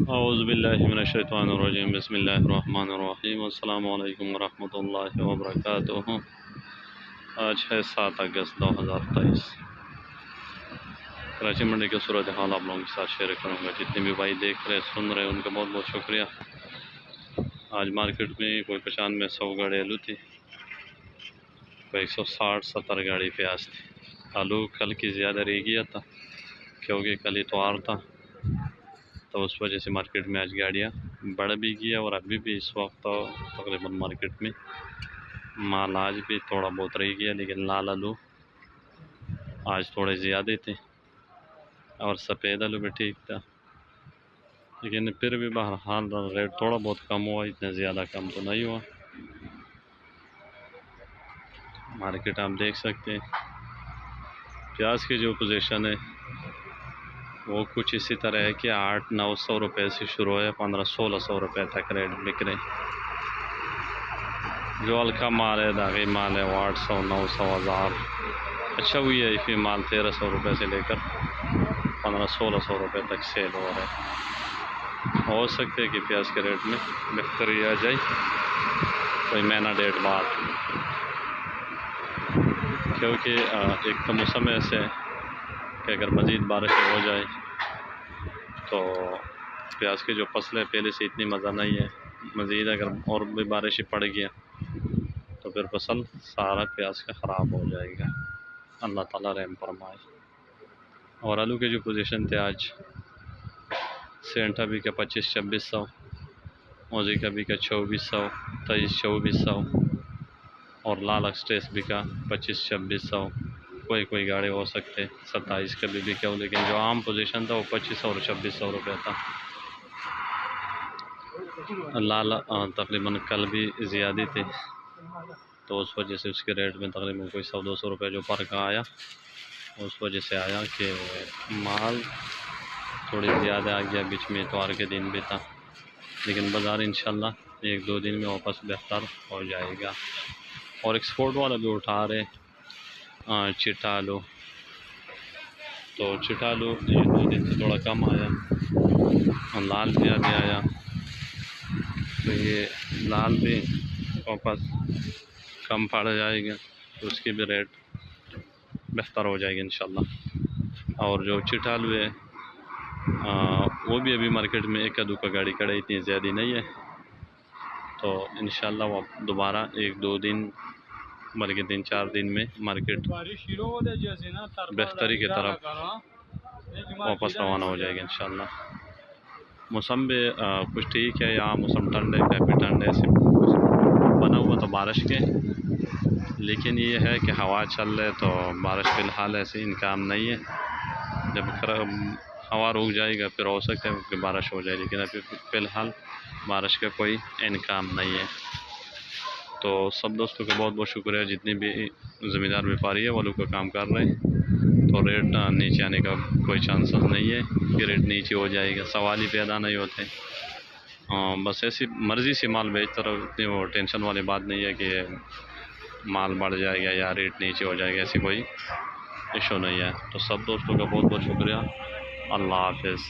औज़ुबिल्लाहिमिनश्शैतानिर्रजीम बिस्मिल्लाहिर्रहमानिर्रहीम अस्सलामु अलैकुम वरहमतुल्लाहि वबरकातुहू। आज है 7 अगस्त 2023। कराची मंडी की सूरत हाल आप लोगों के साथ शेयर करूँगा। जितने भी भाई देख रहे सुन रहे उनका बहुत बहुत शुक्रिया। आज मार्केट में कोई 95-100 गाड़ी आलू थी, कोई 160-70 गाड़ी प्याज थी। आलू कल की ज़्यादा रह गया था क्योंकि कल इतवार था, तो उस वजह से मार्केट में आज गाड़ियाँ बढ़ भी गया। और अभी भी इस वक्त तो तकरीबन मार्केट में माल आज भी थोड़ा बहुत रह गया, लेकिन लाल आलू आज थोड़े ज़्यादा थे और सफ़ेद आलू भी ठीक था, लेकिन फिर भी बहरहाल रेट थोड़ा बहुत कम हुआ, इतना ज़्यादा कम तो नहीं हुआ। मार्केट आप देख सकते हैं, प्याज की जो पोजीशन है वो कुछ इसी तरह है कि 800-900 रुपये से शुरू है, 1500-1600 रुपये तक रेट बिक रहे। जो हल्का माल है, दागी माल है, वो 800, 900, 1000। अच्छा हुई है इफ़ी माल 1300 रुपये से लेकर 1500-1600 रुपये तक सेल हो रहा है। हो सकते है कि प्याज के रेट में बेहतरी आ जाए कोई महीना डेढ़ बाद, क्योंकि एक तो मौसम ऐसे है कि अगर मज़ीद बारिश हो जाए तो प्याज की जो फसल है पहले से इतनी मज़ा नहीं है। मज़ीद अगर और भी बारिश पड़ गया तो फिर फसल सारा प्याज का ख़राब हो जाएगा। अल्लाह ताला रहम फरमाए। और आलू की जो पोजीशन थे आज, सेंटा भी का 25-2600, मोजी का भी का 2400, 23-2400 और लाल एक्सप्रेस भी का 25-2600। कोई गाड़ी हो सकते 27 का भी बिका हो, लेकिन जो आम पोजीशन था वो 2500 और 2600 रुपये था। लाल तकरीबन कल भी ज़्यादा थे, तो उस वजह से उसके रेट में तकरीबन कोई 100-200 रुपये जो फ़र्क आया, उस वजह से आया कि माल थोड़ी ज़्यादा आ गया। बीच में इतवार के दिन भी था, लेकिन बाज़ार इंशाल्लाह 1-2 दिन में वापस बेहतर हो जाएगा। और एक्सपोर्ट वाला भी उठा रहे चिट्टा आलू, तो चिट्टा आलू ये 2 दिन से थोड़ा कम आया और लाल भी अभी आया, तो ये लाल भी वापस कम पड़ जाएगा, तो उसकी भी रेट बेहतर हो जाएगी इंशाल्लाह। और जो चिट्टा आलू है वो भी अभी मार्केट में एक आधू का गाड़ी खड़ा, इतनी ज़्यादा नहीं है, तो इंशाल्लाह वो दोबारा 1-2 दिन बल्कि 3-4 दिन में मार्केट बेहतरी की तरफ वापस रवाना हो जाएगी इंशाल्लाह। मौसम भी कुछ ठीक है, यहाँ मौसम ठंड है, काफ़ी ठंड है, ऐसे बना हुआ तो बारिश के, लेकिन ये है कि हवा चल रही है, तो बारिश फ़िलहाल ऐसे इनकाम नहीं है। जब हवा रुक जाएगा फिर हो सकता है कि बारिश हो जाए, लेकिन अभी फ़िलहाल बारिश का कोई इनकाम नहीं है। तो सब दोस्तों का बहुत बहुत शुक्रिया। जितने भी ज़मींदार व्यापारी है वो लोग का काम कर रहे हैं, तो रेट नीचे आने का कोई चांसेस नहीं है कि रेट नीचे हो जाएगा, सवाल ही पैदा नहीं होते। बस ऐसी मर्ज़ी से माल बेचता रहो, इतनी वो टेंशन वाली बात नहीं है कि माल बढ़ जाएगा या रेट नीचे हो जाएगा, ऐसी कोई इशू नहीं है। तो सब दोस्तों का बहुत बहुत शुक्रिया। अल्लाह हाफ़िज़।